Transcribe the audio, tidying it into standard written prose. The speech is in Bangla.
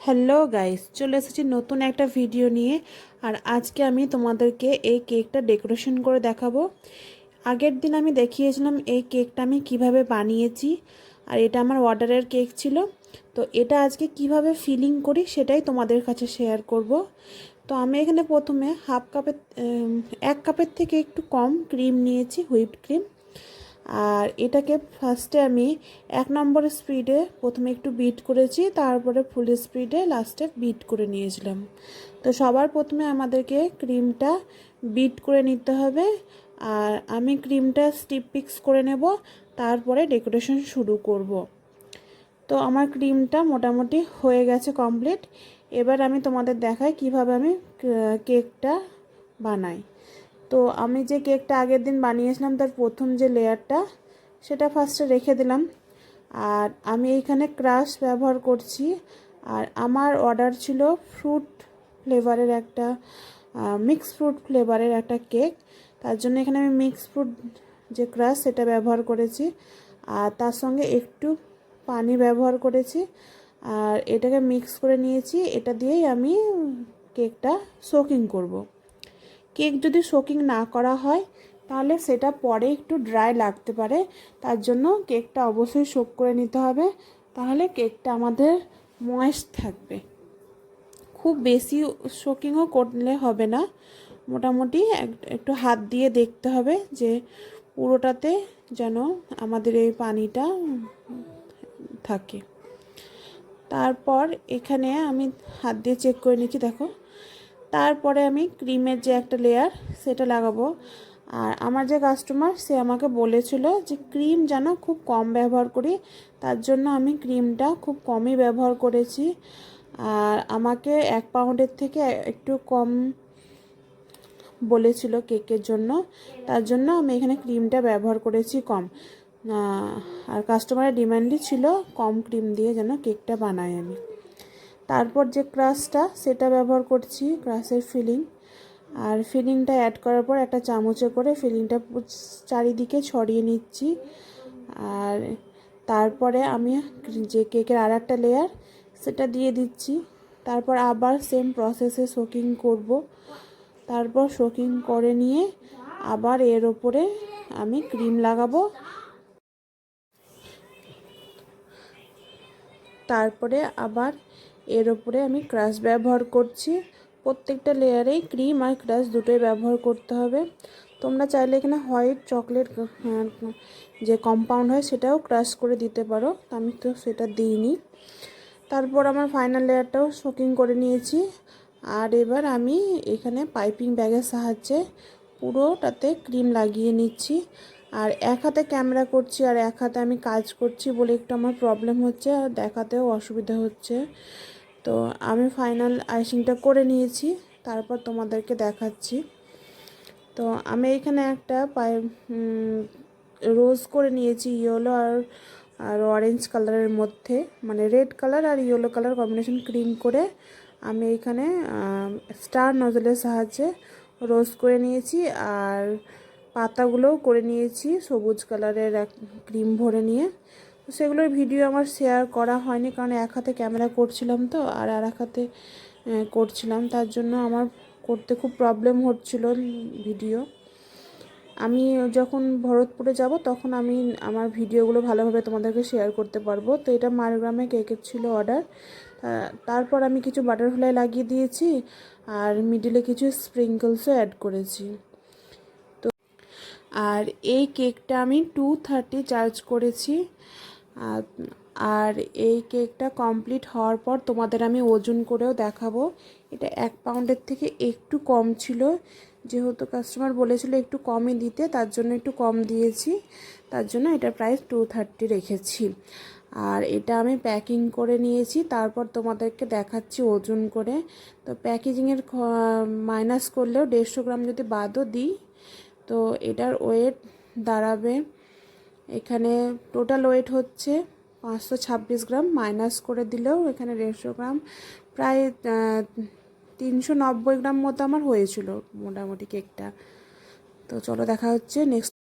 হ্যালো গাইস, চলে এসেছি নতুন একটা ভিডিও নিয়ে। আর আজকে আমি তোমাদেরকে এই কেকটা ডেকোরেশন করে দেখাবো। আগের দিন আমি দেখিয়েছিলাম এই কেকটা আমি কিভাবে বানিয়েছি, আর এটা আমার অর্ডারের কেক ছিল। তো এটা আজকে কিভাবে ফিলিং করি সেটাই তোমাদের কাছে শেয়ার করব। তো আমি এখানে প্রথমে এক কাপের থেকে একটু কম ক্রিম নিয়েছি, হুইপড ক্রিম। আর এটাকে ফার্স্টে আমি 1 নম্বর স্পিডে প্রথমে একটু বিট করেছি, তারপরে ফুল স্পিডে লাস্টে বিট করে নিয়েছিলাম। তো সবার প্রথমে আমাদেরকে ক্রিমটা বিট করে নিতে হবে। আর আমি ক্রিমটা স্টিপ পিক্স করে নেব, তারপরে ডেকোরেশন শুরু করব। তো আমার ক্রিমটা মোটামুটি হয়ে গেছে কমপ্লিট। এবার আমি তোমাদের দেখাই কিভাবে আমি কেকটা বানাই। তো আমি যে কেকটা আগের দিন বানিয়েছিলাম তার প্রথম যে লেয়ারটা সেটা ফার্স্টে রেখে দিলাম। আর আমি এইখানে ক্রাশ ব্যবহার করছি। আর আমার অর্ডার ছিল ফ্রুট ফ্লেভারের একটা মিক্স ফ্রুট ফ্লেভারের একটা কেক। তার জন্য এখানে আমি মিক্স ফ্রুট যে ক্রাশ সেটা ব্যবহার করেছি, আর তার সঙ্গে একটু পানি ব্যবহার করেছি। আর এটাকে মিক্স করে নিয়েছি। এটা দিয়েই আমি কেকটা সোকিং করব। কেক যদি সোকিং না করা হয় তাহলে সেটা পরে একটু ড্রাই লাগতে পারে। তার জন্য কেকটা অবশ্যই সোক করে নিতে হবে, তাহলে কেকটা আমাদের ময়েস্ট থাকবে। খুব বেশি সোকিংও করলে হবে না, মোটামুটি একটু হাত দিয়ে দেখতে হবে যে পুরোটাতে যেন আমাদের এই পানিটা থাকে। তারপর এখানে আমি হাত দিয়ে চেক করে নিচ্ছি, দেখো। তারপরে আমি ক্রিমের যে একটা লেয়ার সেটা লাগাবো। আর আমার যে কাস্টমার সে আমাকে বলেছিল যে ক্রিম যেন খুব কম ব্যবহার করি, তার জন্য আমি ক্রিমটা খুব কমই ব্যবহার করেছি। আর আমাকে 1 পাউন্ডের থেকে একটু কম বলেছিল কেকের জন্য, তার জন্য আমি এখানে ক্রিমটা ব্যবহার করেছি কম। আর কাস্টমারের ডিমান্ডই ছিল কম ক্রিম দিয়ে যেন কেকটা বানাই আমি। তারপর যে ক্রাশটা সেটা ব্যবহার করছি, ক্রাশের ফিলিং। আর ফিলিংটা অ্যাড করার পর একটা চামচে করে ফিলিংটা চারিদিকে ছড়িয়ে নিচ্ছি। আর তারপরে আমি যে কেকের আর একটা লেয়ার সেটা দিয়ে দিচ্ছি। তারপর আবার সেম প্রসেসে সোকিং করব। তারপর সোকিং করে নিয়ে আবার এর ওপরে আমি ক্রিম লাগাবো। তারপরে আবার এর ওপরে আমি ক্রাশ ব্যবহার করছি। প্রত্যেকটা লেয়ারেই ক্রিম আর ক্রাশ দুটোই ব্যবহার করতে হবে। তোমরা চাইলে এখানে হোয়াইট চকলেট যে কম্পাউন্ড হয় সেটাও ক্রাশ করে দিতে পারো, আমি তো সেটা দিইনি। তারপর আমার ফাইনাল লেয়ারটাও সোকিং করে নিয়েছি। আর এবার আমি এখানে পাইপিং ব্যাগের সাহায্যে পুরোটাতে ক্রিম লাগিয়ে নিচ্ছি। আর এক হাতে ক্যামেরা করছি আর এক হাতে আমি কাজ করছি বলে একটু আমার প্রবলেম হচ্ছে, আর দেখাতেও অসুবিধা হচ্ছে। তো আমি ফাইনাল আইসিংটা করে নিয়েছি, তারপর তোমাদেরকে দেখাচ্ছি। তো আমি এখানে একটা রোজ করে নিয়েছি, ইয়েলো আর অরেঞ্জ কালারের মধ্যে, মানে রেড কালার আর ইয়েলো কালার কম্বিনেশন ক্রিম করে আমি এখানে স্টার নজলের সাহায্যে রোজ করে নিয়েছি। আর পাতাগুলোও করে নিয়েছি সবুজ কালারের এক ক্রিম ভরে নিয়ে। তো সেগুলোর ভিডিও আমার শেয়ার করা হয়নি, কারণ এক হাতে ক্যামেরা করছিলাম তো আর এক হাতে করছিলাম, তার জন্য আমার করতে খুব প্রবলেম হচ্ছিল ভিডিও। আমি যখন ভরতপুরে যাব তখন আমি আমার ভিডিওগুলো ভালোভাবে তোমাদেরকে শেয়ার করতে পারবো। তো এটা মারগ্রামে কেকের ছিল অর্ডার। তারপর আমি কিছু বাটারফ্লাই লাগিয়ে দিয়েছি আর মিডিলে কিছু স্প্রিঙ্কলসও অ্যাড করেছি। তো আর এই কেকটা আমি 230 চার্জ করেছি। আর এই কেকটা কমপ্লিট হওয়ার পর তোমাদের আমি ওজন করেও দেখাবো। এটা 1 পাউন্ডের থেকে একটু কম ছিল, যেহেতু কাস্টমার বলেছিল একটু কমই দিতে, তার জন্য একটু কম দিয়েছি। তার জন্য এটার প্রাইস 230 রেখেছি। আর এটা আমি প্যাকিং করে নিয়েছি, তারপর তোমাদেরকে দেখাচ্ছি ওজন করে। তো প্যাকেজিংয়ের মাইনাস করলেও 150 গ্রাম যদি বাদও দিই, তো এটার ওয়েট দাঁড়াবে, এখানে টোটাল ওয়েট হচ্ছে 526 গ্রাম, মাইনাস করে দিলেও এখানে 150 গ্রাম, প্রায় 390 গ্রাম মতো আমার হয়েছিল মোটামুটি কেকটা। তো চলো দেখা হচ্ছে নেক্সট।